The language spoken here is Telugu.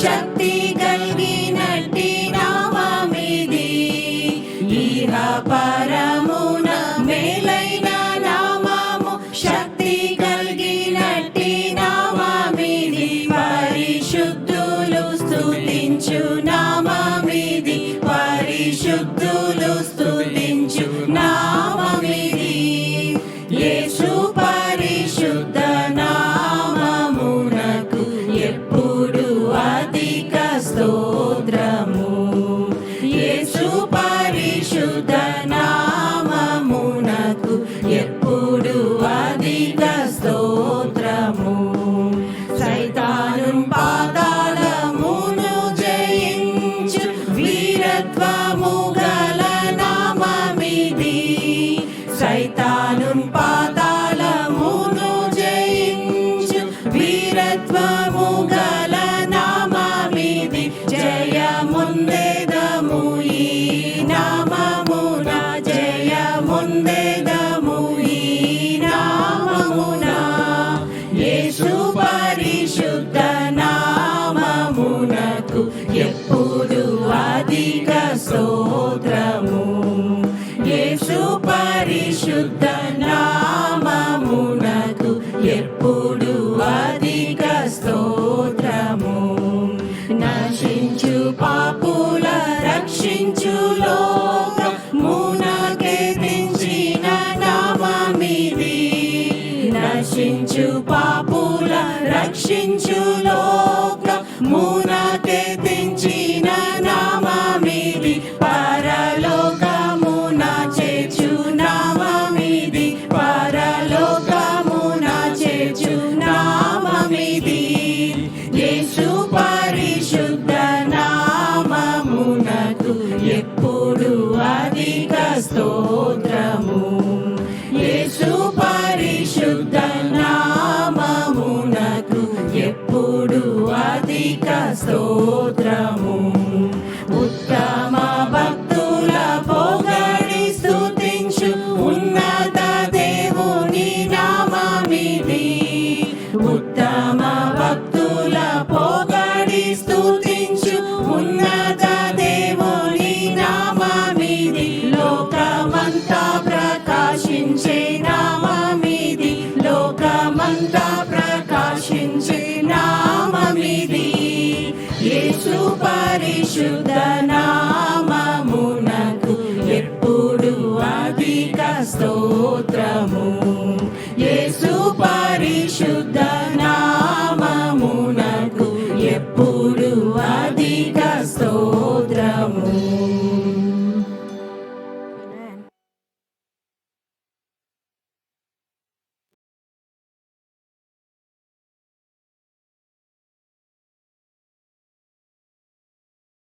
శక్తి కలిగినట్టి నామమిది. ఇహ పరమున మేలైన నామము, శక్తి కలిగినట్టి నామమిది. పరిశుద్ధులు స్తుతించు నామమిది, పరిశుద్ధులు స్తుతించు నామమిది. యేసు పరిశుద్ధ నామమునకు ఎప్పుడు అధిక స్తోత్రము. యేసు పరిశుద్ధ నామమునకు ఎప్పుడు అధిక స్తోత్రము. సైతాను పాతాళమును జయించు వీరత్వము గల నామమిది. సైతాను పాతాళమును జయించు వీరత్వము గల నామమిది. జయముందెదము ఈ నామమున, జయముందెదము ఈ నామమున. యేసు పరిశుద్ధ నామమునకు ఎప్పుడు అధిక స్తోత్రము. యేసు పరిశుద్ధ నామమునకు ఎప్పుడు అధిక స్తోత్రము. నశించు పాపుల రక్షించు లోకమునకెదించిన నామమిది. నశించు పాపుల రక్షించు లోకమునకెదించిన నామమిది. పరలోకమున చేర్చు నామమిది, పరలోకమున చేర్చు నామమిది. యేసు పరిశుద్ధ నామమునకు ఎప్పుడు అధిక స్తోత్రము. యేసు పరిశుద్ధ నామమునకు ఎప్పుడు అధిక స్తోత్రము. ఉత్తమ భక్తుల పొగడి స్తుతించు ఉన్నత దేవుని నామమిది. ఉత్తమ భక్తుల పొగడి స్తుతించు ఉన్నత దేవుని నామమిది. లోకమంతా ప్రకాశించే నామమిది, లోకమంతా ప్రకాశించే నామమిది. యేసు పరిశుద్ధ నామమునకు ఎప్పుడు అధిక స్తోత్రము.